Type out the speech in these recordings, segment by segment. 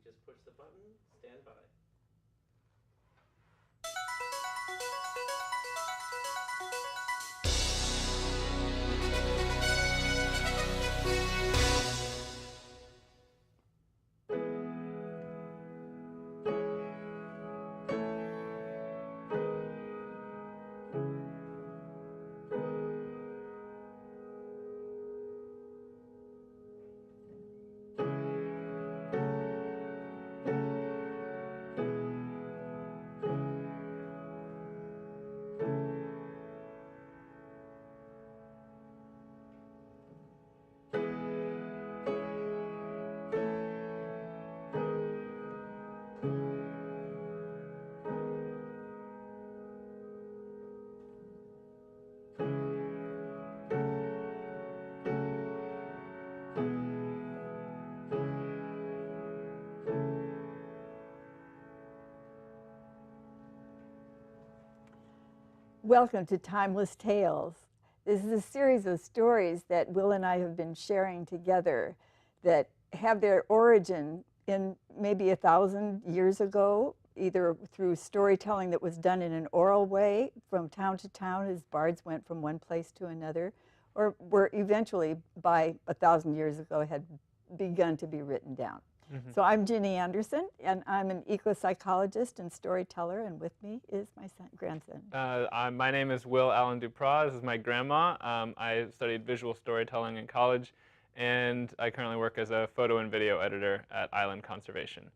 just push the button, stand by. Welcome to Timeless Tales. This is a series of stories that Will and I have been sharing together that have their origin in maybe 1,000 years ago, either through storytelling that was done in an oral way from town to town as bards went from one place to another, or were eventually by 1,000 years ago had begun to be written down. So I'm Ginny Anderson, and I'm an eco-psychologist and storyteller, and with me is my grandson. My name is Will Allen Duprois. This is my grandma. I studied visual storytelling in college, and I currently work as a photo and video editor at Island Conservation.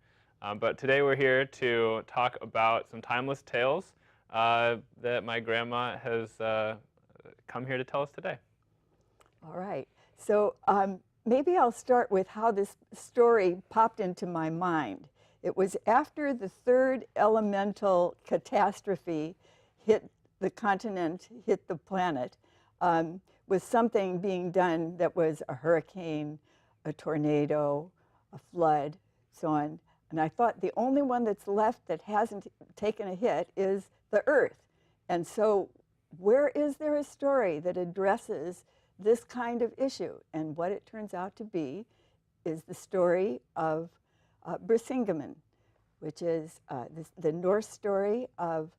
But today we're here to talk about some timeless tales that my grandma has come here to tell us today. All right. So maybe I'll start with how this story popped into my mind. It was after the third elemental catastrophe hit the continent, hit the planet, with something being done that was a hurricane, a tornado, a flood, so on. And I thought the only one that's left that hasn't taken a hit is the Earth. And so where is there a story that addresses this kind of issue? And what it turns out to be is the story of Brisingamen, which is the Norse story of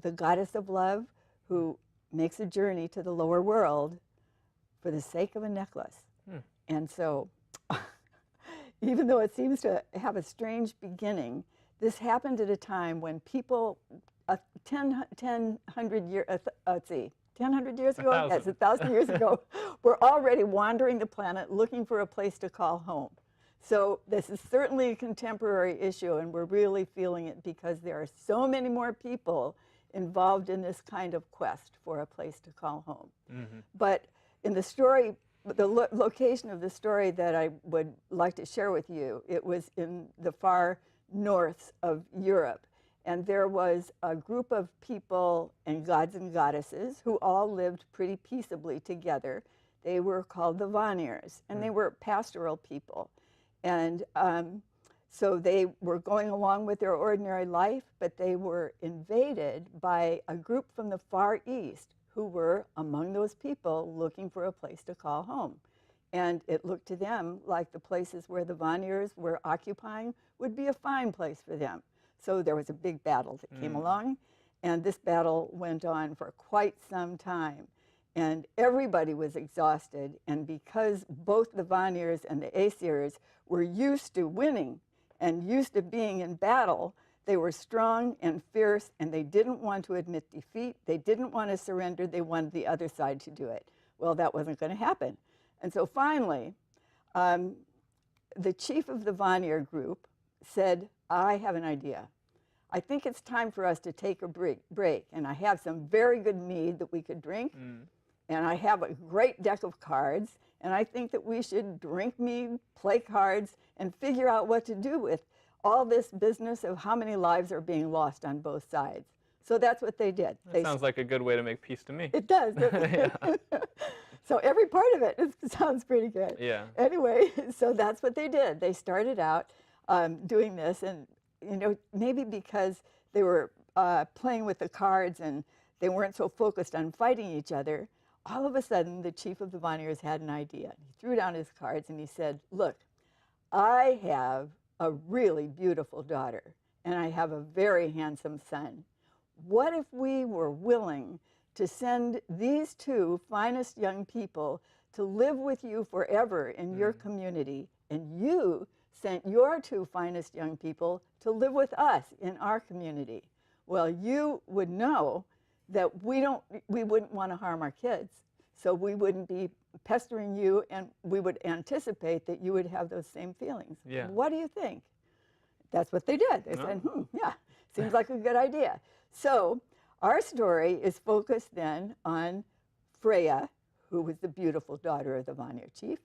the goddess of love who makes a journey to the lower world for the sake of a necklace. And so even though it seems to have a strange beginning, this happened at a time when people 1,000 years ago, yes, 1,000 years ago, we're already wandering the planet looking for a place to call home. So this is certainly a contemporary issue, and we're really feeling it because there are so many more people involved in this kind of quest for a place to call home. But in the story, the location of the story that I would like to share with you, it was in the far north of Europe. And there was a group of people and gods and goddesses who all lived pretty peaceably together. They were called the Vanir, and they were pastoral people. And so they were going along with their ordinary life, but they were invaded by a group from the Far East who were among those people looking for a place to call home. And it looked to them like the places where the Vanir were occupying would be a fine place for them. So there was a big battle that came along, and this battle went on for quite some time. And everybody was exhausted, and because both the Vanir and the Aesirs were used to winning and used to being in battle, they were strong and fierce, and they didn't want to admit defeat. They didn't want to surrender. They wanted the other side to do it. Well, that wasn't going to happen. And so finally, the chief of the Vanir group said, I have an idea. I think it's time for us to take a break. And I have some very good mead that we could drink. And I have a great deck of cards. And I think that we should drink mead, play cards, and figure out what to do with all this business of how many lives are being lost on both sides. So that's what they did. That sounds like a good way to make peace to me. It does. So every part of it sounds pretty good. Yeah. Anyway, so that's what they did. They started out doing this, and maybe because they were playing with the cards and they weren't so focused on fighting each other, all of a sudden the chief of the Vanir had an idea. He threw down his cards and he said, look, I have a really beautiful daughter, and I have a very handsome son. What if we were willing to send these two finest young people to live with you forever in your community, and you sent your two finest young people to live with us in our community? Well, you would know that we wouldn't want to harm our kids, so we wouldn't be pestering you, and we would anticipate that you would have those same feelings. Yeah. What do you think? That's what they did. They said, yeah, seems like a good idea. So our story is focused then on Freya, who was the beautiful daughter of the Vanir chief,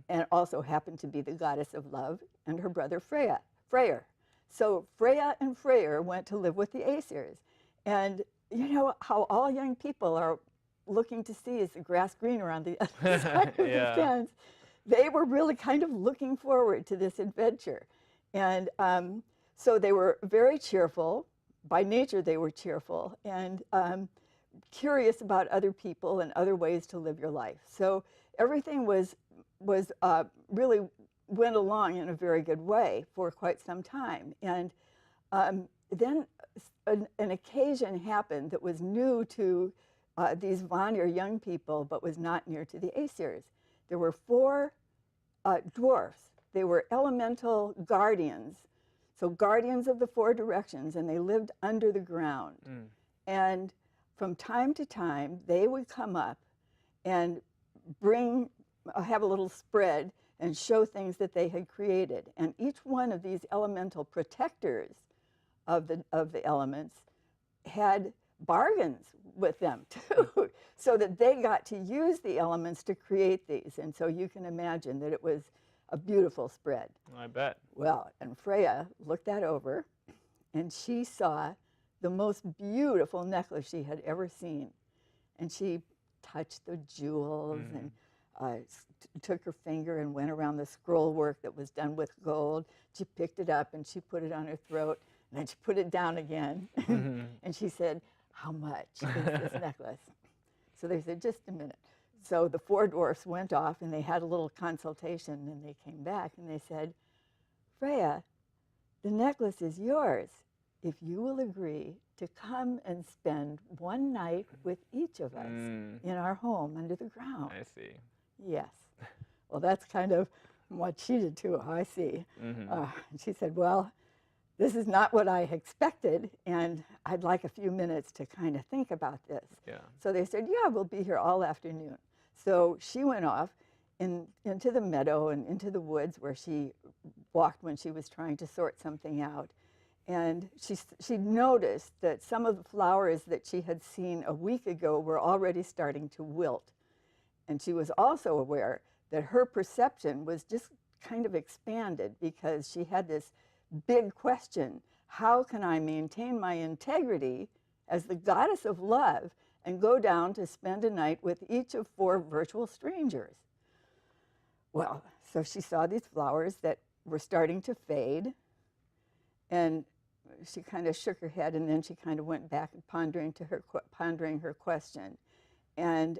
and also happened to be the goddess of love, and her brother Freyr. So Freya and Freyr went to live with the Aesirs. And you know how all young people are looking to see, is the grass greener on the other side of the fence? They were really kind of looking forward to this adventure. And so they were very cheerful. By nature, they were cheerful and curious about other people and other ways to live your life. So everything was really went along in a very good way for quite some time. And then an occasion happened that was new to these Vanir young people, but was not near to the Aesirs. There were 4 dwarfs. They were elemental guardians, so guardians of the 4 directions, and they lived under the ground. And from time to time, they would come up and have a little spread and show things that they had created. And each one of these elemental protectors of the elements had bargains with them too, so that they got to use the elements to create these. And so you can imagine that it was a beautiful spread. I bet. Well, and Freya looked that over, and she saw the most beautiful necklace she had ever seen. And she touched the jewels and took her finger and went around the scroll work that was done with gold. She picked it up and she put it on her throat, and then she put it down again. And she said, "How much is this necklace?" So they said, "Just a minute." So the 4 dwarfs went off and they had a little consultation, and they came back and they said, "Freya, the necklace is yours if you will agree to come and spend one night with each of us in our home under the ground." I see. Yes. Well, that's kind of what she did too, I see. And she said, "Well, this is not what I expected, and I'd like a few minutes to kind of think about this." Yeah. So they said, "Yeah, we'll be here all afternoon." So she went off into the meadow and into the woods where she walked when she was trying to sort something out. And she noticed that some of the flowers that she had seen a week ago were already starting to wilt. And she was also aware that her perception was just kind of expanded, because she had this big question: how can I maintain my integrity as the goddess of love and go down to spend a night with each of 4 virtual strangers? Well, so she saw these flowers that were starting to fade, and she kind of shook her head, and then she kind of went back and pondering her question. And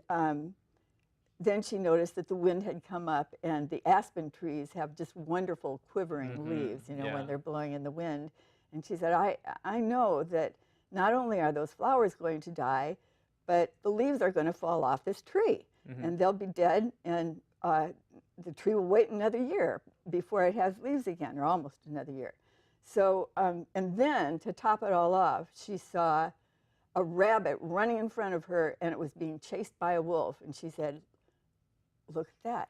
then she noticed that the wind had come up, and the aspen trees have just wonderful quivering leaves, when they're blowing in the wind. And she said, I know that not only are those flowers going to die, but the leaves are going to fall off this tree, and they'll be dead, and the tree will wait another year before it has leaves again, or almost another year. So, and then to top it all off, she saw a rabbit running in front of her, and it was being chased by a wolf. And she said, "Look at that.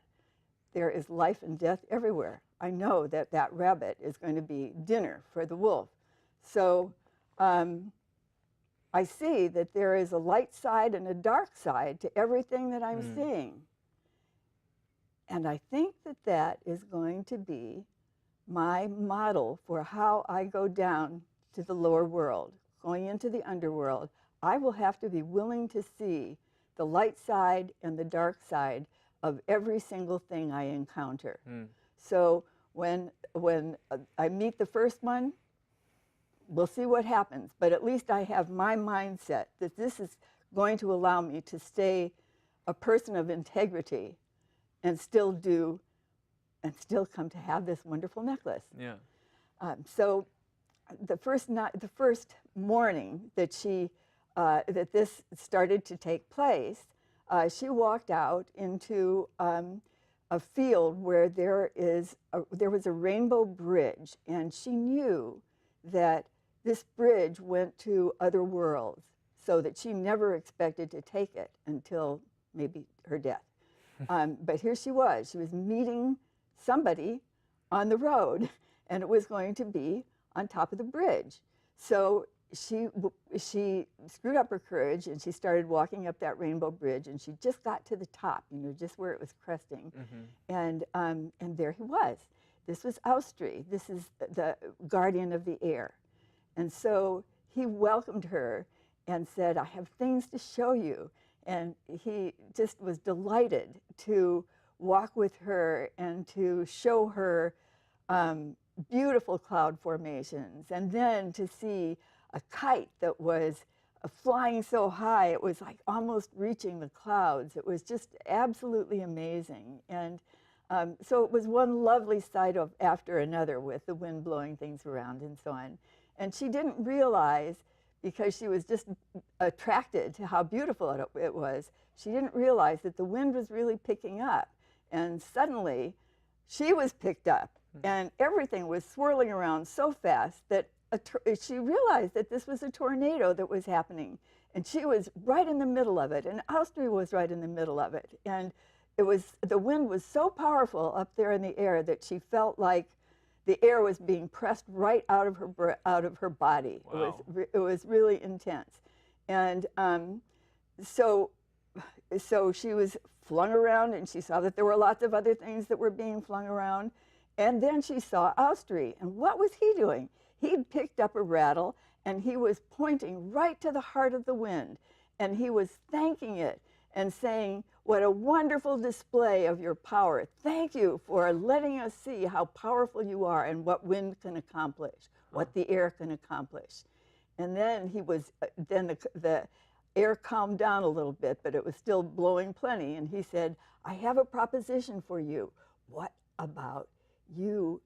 There is life and death everywhere. I know that that rabbit is going to be dinner for the wolf." So I see that there is a light side and a dark side to everything that I'm seeing. And I think that that is going to be my model for how I go down to the lower world, going into the underworld. I will have to be willing to see the light side and the dark side of every single thing I encounter. So when I meet the first one, we'll see what happens. But at least I have my mindset that this is going to allow me to stay a person of integrity and still come to have this wonderful necklace. Yeah. So the first morning that that this started to take place, she walked out into a field where there was a rainbow bridge, and she knew that this bridge went to other worlds, so that she never expected to take it until maybe her death. But here she was meeting somebody on the road, and it was going to be on top of the bridge. So she screwed up her courage, and she started walking up that rainbow bridge, and she just got to the top, just where it was cresting. And there he was. This was Austri. This is the guardian of the air. And so he welcomed her and said, I have things to show you. And he just was delighted to walk with her and to show her beautiful cloud formations, and then to see a kite that was flying so high it was like almost reaching the clouds. It was just absolutely amazing. And so it was one lovely sight after another, with the wind blowing things around and so on. And she didn't realize, because she was just attracted to how beautiful it was, she didn't realize that the wind was really picking up. And suddenly she was picked up, and everything was swirling around so fast that she realized that this was a tornado that was happening. And she was right in the middle of it, and Austria was right in the middle of it. And the wind was so powerful up there in the air that she felt like the air was being pressed right out of her body. Wow. It was really intense. And so she was flung around, and she saw that there were lots of other things that were being flung around. And then she saw Austri, and what was he doing? He'd picked up a rattle, and he was pointing right to the heart of the wind, and he was thanking it and saying, what a wonderful display of your power. Thank you for letting us see how powerful you are and what wind can accomplish, what the air can accomplish. And then the air calmed down a little bit, but it was still blowing plenty, and he said, I have a proposition for you. What about you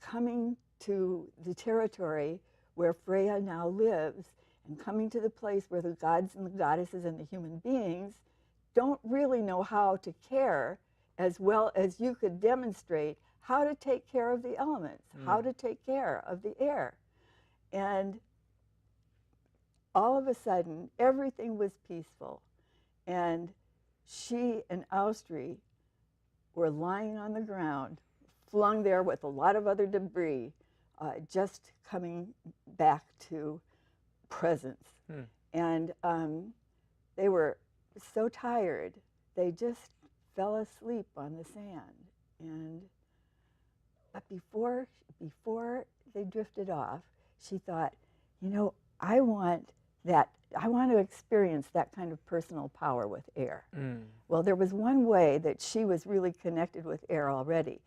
coming to the territory where Freya now lives, and coming to the place where the gods and the goddesses and the human beings don't really know how to care as well as you could demonstrate how to take care of the elements, how to take care of the air. And all of a sudden, everything was peaceful. And she and Austri were lying on the ground, flung there with a lot of other debris, just coming back to presence. And they were so tired, they just fell asleep on the sand. But before they drifted off, she thought, I want to experience that kind of personal power with air. Well, there was one way that she was really connected with air already,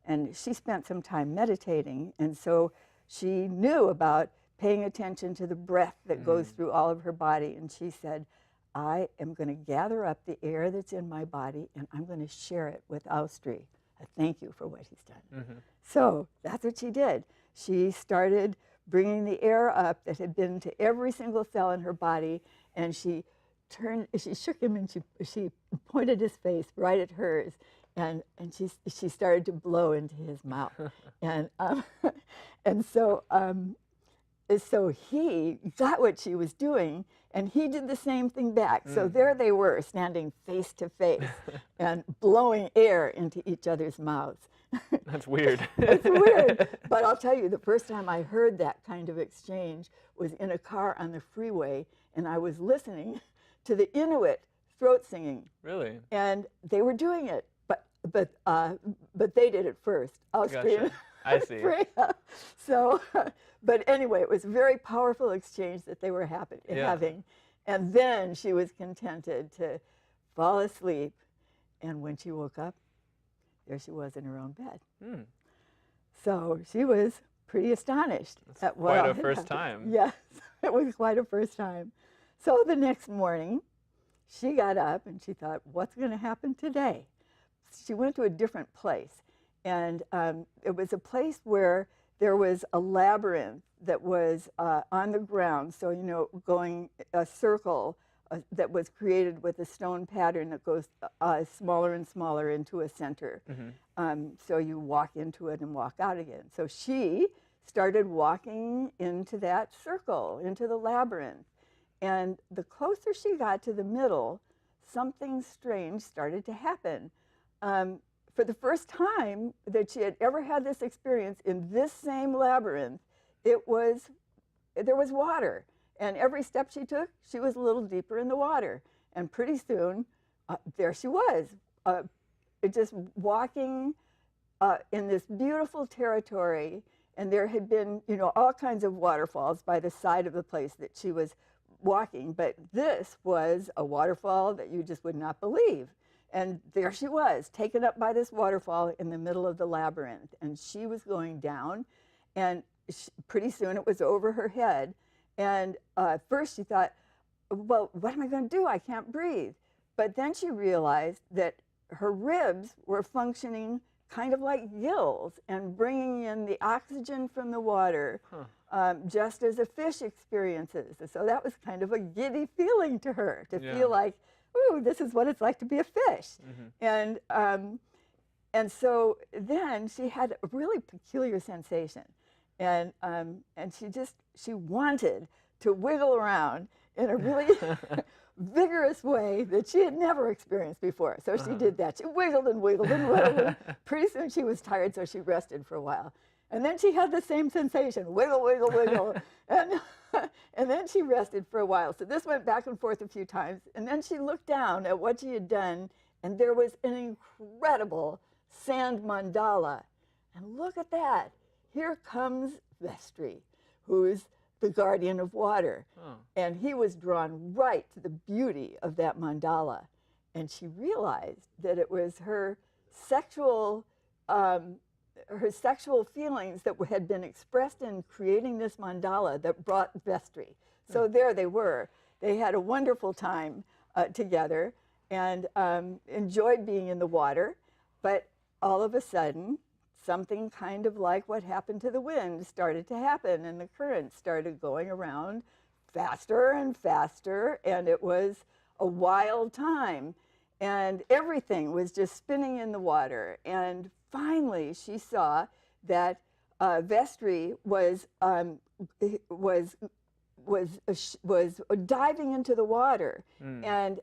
and she spent some time meditating, and so she knew about paying attention to the breath that goes through all of her body. And she said, I am going to gather up the air that's in my body, and I'm going to share it with Austri. I thank you for what he's done. So that's what she did. She started bringing the air up that had been to every single cell in her body, and she shook him, and she pointed his face right at hers, and she started to blow into his mouth. And so he got what she was doing, and he did the same thing back. So there they were, standing face to face and blowing air into each other's mouths. That's weird. It's weird. But I'll tell you, the first time I heard that kind of exchange was in a car on the freeway, and I was listening to the Inuit throat singing. Really? And they were doing it, but they did it first. Gotcha. I see. Freya. So, but anyway, it was a very powerful exchange that they were having. And then she was contented to fall asleep. And when she woke up, there she was in her own bed. So she was pretty astonished. That's quite a first time. Yes, it was quite a first time. So the next morning, she got up and she thought, what's going to happen today? She went to a different place. And it was a place where there was a labyrinth that was on the ground. So, you know, going a circle that was created with a stone pattern that goes smaller and smaller into a center. So you walk into it and walk out again. So she started walking into that circle, into the labyrinth. And the closer she got to the middle, something strange started to happen. For the first time that she had ever had this experience in this same labyrinth, there was water. And every step she took, she was a little deeper in the water. And pretty soon, there she was, just walking in this beautiful territory. And there had been, you know, all kinds of waterfalls by the side of the place that she was walking. But this was a waterfall that you just would not believe. And there she was, taken up by this waterfall in the middle of the labyrinth. And she was going down, and pretty soon it was over her head. And first she thought, well, what am I going to do? I can't breathe. But then she realized that her ribs were functioning kind of like gills and bringing in the oxygen from the water, just as a fish experiences. So that was kind of a giddy feeling to her, to feel like, ooh, this is what it's like to be a fish. And so then she had a really peculiar sensation. And she wanted to wiggle around in a really vigorous way that she had never experienced before. So she did that. She wiggled and wiggled and wiggled. Pretty soon she was tired, so she rested for a while. And then she had the same sensation, wiggle, wiggle, wiggle. And then she rested for a while. So this went back and forth a few times. And then she looked down at what she had done, and there was an incredible sand mandala. And look at that. Here comes Vestri, who's the guardian of water. And he was drawn right to the beauty of that mandala. And she realized that it was her sexual feelings that had been expressed in creating this mandala that brought Vestri. So there they were. They had a wonderful time together and enjoyed being in the water. But all of a sudden, something kind of like what happened to the wind started to happen, and the current started going around faster and faster, and it was a wild time. And everything was just spinning in the water. And finally, she saw that Vestri was diving into the water, and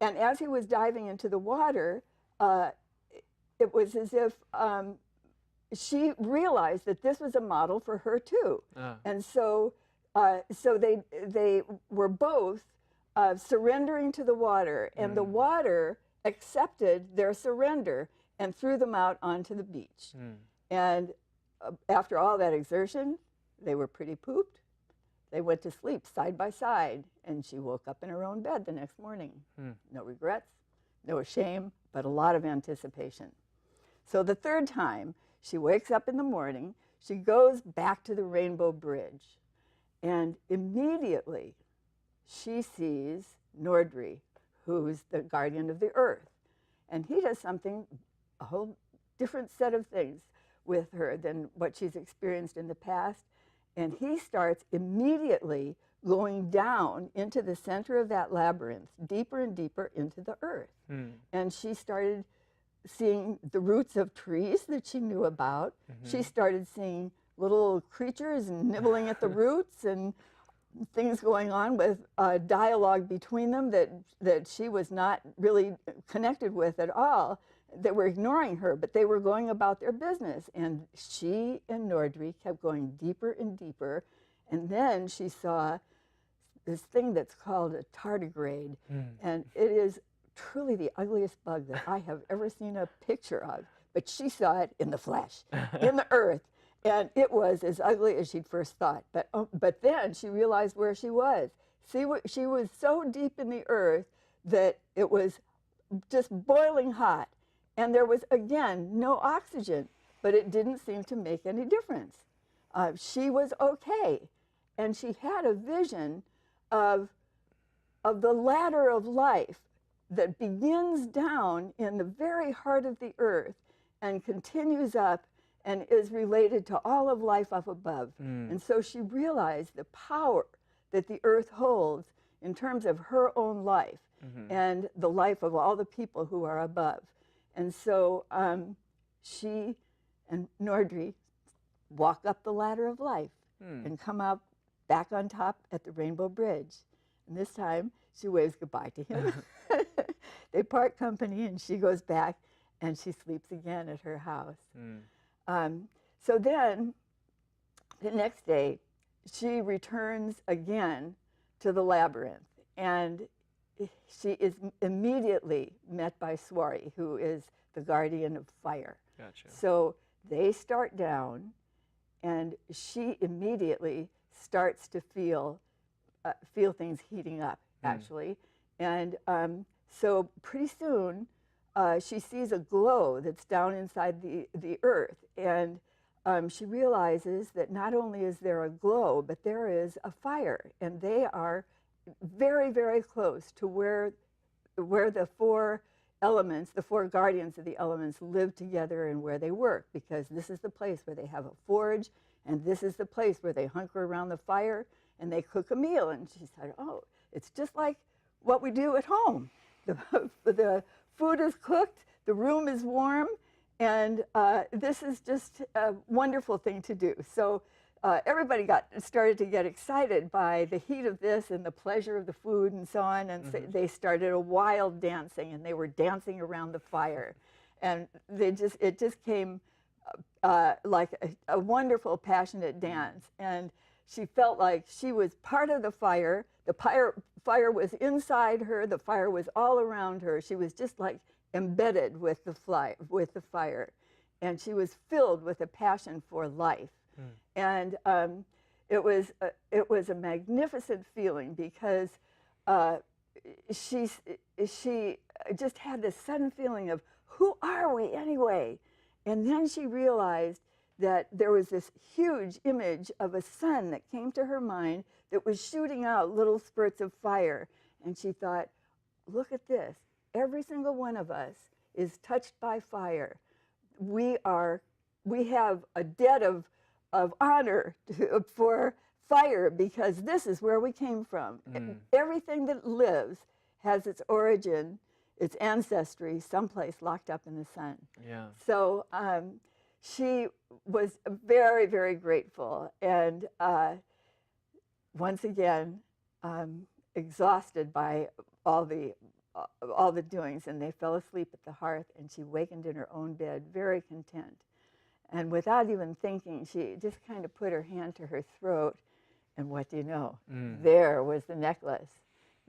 as he was diving into the water, it was as if she realized that this was a model for her too, and so they were both surrendering to the water, and the water accepted their surrender and threw them out onto the beach. And after all that exertion, they were pretty pooped. They went to sleep side by side, and she woke up in her own bed the next morning. No regrets, no shame, but a lot of anticipation. So the third time, she wakes up in the morning, she goes back to the Rainbow Bridge, and immediately she sees Nordri, who's the guardian of the earth. And he does something, a whole different set of things with her than what she's experienced in the past. And he starts immediately going down into the center of that labyrinth, deeper and deeper into the earth. And she started seeing the roots of trees that she knew about. She started seeing little creatures nibbling at the roots, and things going on with dialogue between them that she was not really connected with at all. They were ignoring her, but they were going about their business. And she and Nordri kept going deeper and deeper. And then she saw this thing that's called a tardigrade. And it is truly the ugliest bug that I have ever seen a picture of. But she saw it in the flesh, in the earth. And it was as ugly as she'd first thought. But then she realized where she was. She was so deep in the earth that it was just boiling hot. And there was, again, no oxygen, but it didn't seem to make any difference. She was okay. And she had a vision of the ladder of life that begins down in the very heart of the earth and continues up and is related to all of life up above. And so she realized the power that the earth holds in terms of her own life and the life of all the people who are above. And so she and Nordry walk up the ladder of life and come out back on top at the Rainbow Bridge. And this time she waves goodbye to him. They part company and she goes back and she sleeps again at her house. So then the next day she returns again to the labyrinth, and she is immediately met by Swari, who is the guardian of fire. Gotcha. So they start down, and she immediately starts to feel things heating up, actually. And so pretty soon, she sees a glow that's down inside the earth, and she realizes that not only is there a glow, but there is a fire, and they are very, very close to where the four elements, the four guardians of the elements, live together and where they work, because this is the place where they have a forge, and this is the place where they hunker around the fire and they cook a meal. And she said, oh, it's just like what we do at home. The food is cooked, the room is warm, and this is just a wonderful thing to do. So everybody started to get excited by the heat of this and the pleasure of the food and so on, and so they started a wild dancing, and they were dancing around the fire. And it just came like a wonderful, passionate dance. And she felt like she was part of the fire. The fire was inside her. The fire was all around her. She was just like embedded with the fire. And she was filled with a passion for life. And it was a magnificent feeling, because she just had this sudden feeling of, who are we anyway? And then she realized that there was this huge image of a sun that came to her mind that was shooting out little spurts of fire. And she thought, look at this. Every single one of us is touched by fire. We have a debt of honor for fire, because this is where we came from. Everything that lives has its origin, its ancestry, someplace locked up in the sun. Yeah. So she was very, very grateful, and once again, exhausted by all the doings, and they fell asleep at the hearth, and she wakened in her own bed, very content. And without even thinking, she just kind of put her hand to her throat, and what do you know? There was the necklace.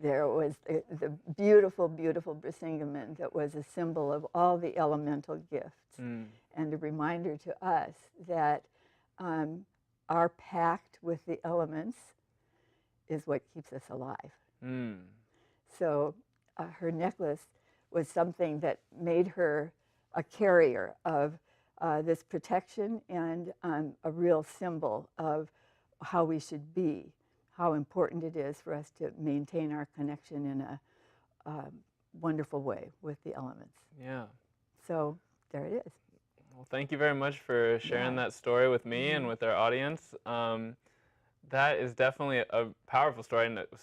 There was the beautiful, beautiful Brisingamen that was a symbol of all the elemental gifts, and a reminder to us that our pact with the elements is what keeps us alive. So her necklace was something that made her a carrier of this protection, and a real symbol of how we should be, how important it is for us to maintain our connection in a wonderful way with the elements. Yeah. So there it is. Well, thank you very much for sharing that story with me and with our audience. That is definitely a powerful story, and it was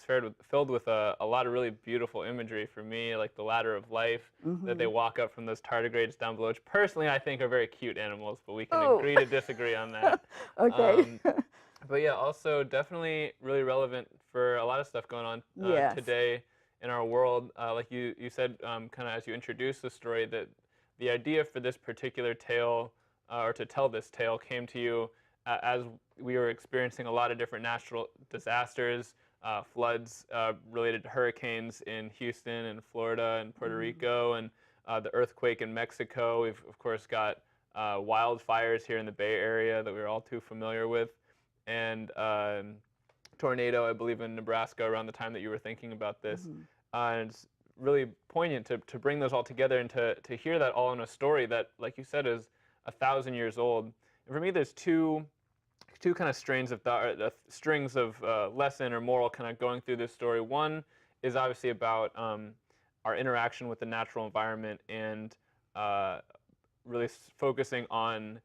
filled with a lot of really beautiful imagery for me, like the ladder of life that they walk up from those tardigrades down below, which personally I think are very cute animals, but we can agree to disagree on that. Okay. But yeah, also definitely really relevant for a lot of stuff going on today in our world. Like you said, kind of as you introduced the story, that the idea for this particular tale, or to tell this tale, came to you as we were experiencing a lot of different natural disasters, floods related to hurricanes in Houston and Florida and Puerto Rico, and the earthquake in Mexico. We've, of course, got wildfires here in the Bay Area that we're all too familiar with, and tornado, I believe, in Nebraska around the time that you were thinking about this. And it's really poignant to bring those all together and to hear that all in a story that, like you said, is 1,000 years old. And for me, there's two kind of strings of lesson or moral kind of going through this story. One is obviously about our interaction with the natural environment and really focusing on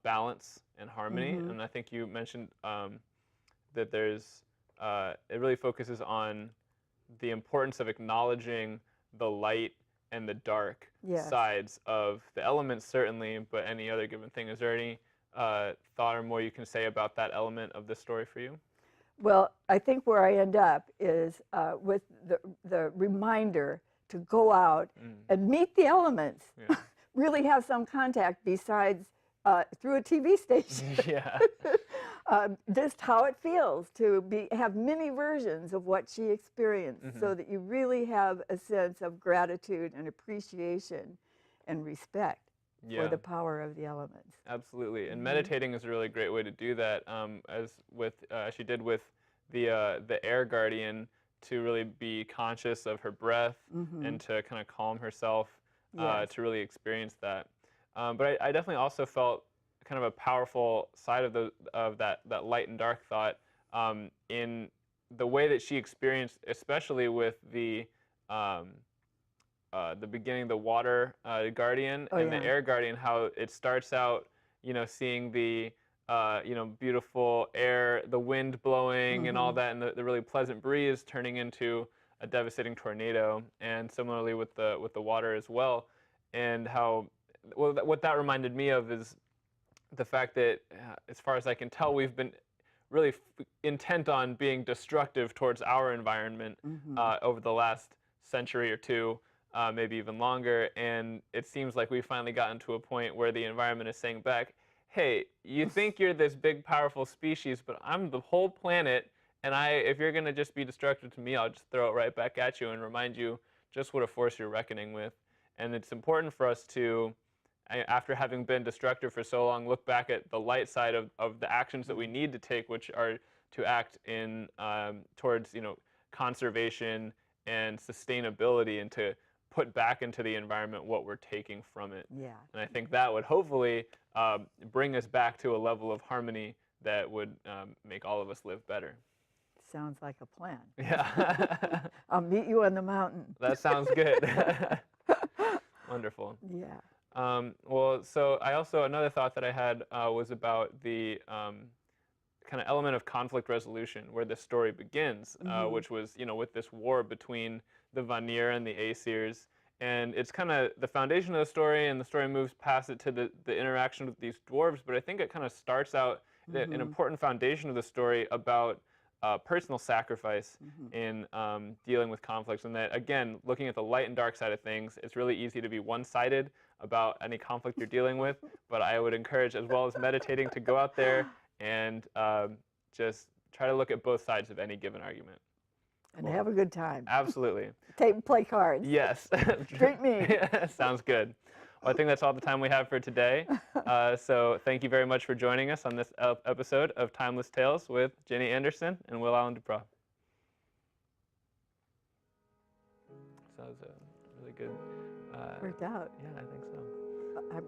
balance and harmony. And I think you mentioned that there's it really focuses on the importance of acknowledging the light and the dark sides of the elements, certainly, but any other given thing. Is there any thought or more you can say about that element of the story for you? Well, I think where I end up is with the reminder to go out and meet the elements, really have some contact besides through a TV station. Yeah. Just how it feels to have many versions of what she experienced, so that you really have a sense of gratitude and appreciation and respect for the power of the elements. Absolutely, and meditating is a really great way to do that. As she did with the air guardian, to really be conscious of her breath and to kind of calm herself, to really experience that. But I definitely also felt kind of a powerful side of that light and dark thought in the way that she experienced, especially with the beginning, the water guardian and the air guardian, how it starts out, seeing the beautiful air, the wind blowing and all that, and the really pleasant breeze turning into a devastating tornado, and similarly with the water as well, and how what that reminded me of is the fact that, as far as I can tell, we've been really intent on being destructive towards our environment over the last century or two, maybe even longer. And it seems like we've finally gotten to a point where the environment is saying back, hey, you think you're this big, powerful species, but I'm the whole planet, and if you're going to just be destructive to me, I'll just throw it right back at you and remind you just what a force you're reckoning with. And it's important for us to, after having been destructive for so long, look back at the light side of the actions that we need to take, which are to act in towards conservation and sustainability, and to put back into the environment what we're taking from it. Yeah. And I think that would hopefully bring us back to a level of harmony that would make all of us live better. Sounds like a plan. Yeah. I'll meet you on the mountain. That sounds good. Wonderful. Yeah. Well, so another thought that I had was about the kind of element of conflict resolution where the story begins, which was, with this war between the Vanir and the Aesirs. And it's kind of the foundation of the story, and the story moves past it to the interaction with these dwarves. But I think it kind of starts out an important foundation of the story about personal sacrifice in dealing with conflicts. And that, again, looking at the light and dark side of things, it's really easy to be one-sided about any conflict you're dealing with. But I would encourage, as well as meditating, to go out there and just try to look at both sides of any given argument. And have a good time. Absolutely. Play cards. Yes. Drink me. Sounds good. Well, I think that's all the time we have for today. So thank you very much for joining us on this episode of Timeless Tales with Jenny Anderson and Will Allen Duprat. So that was a really good... Worked out. Yeah, I think so.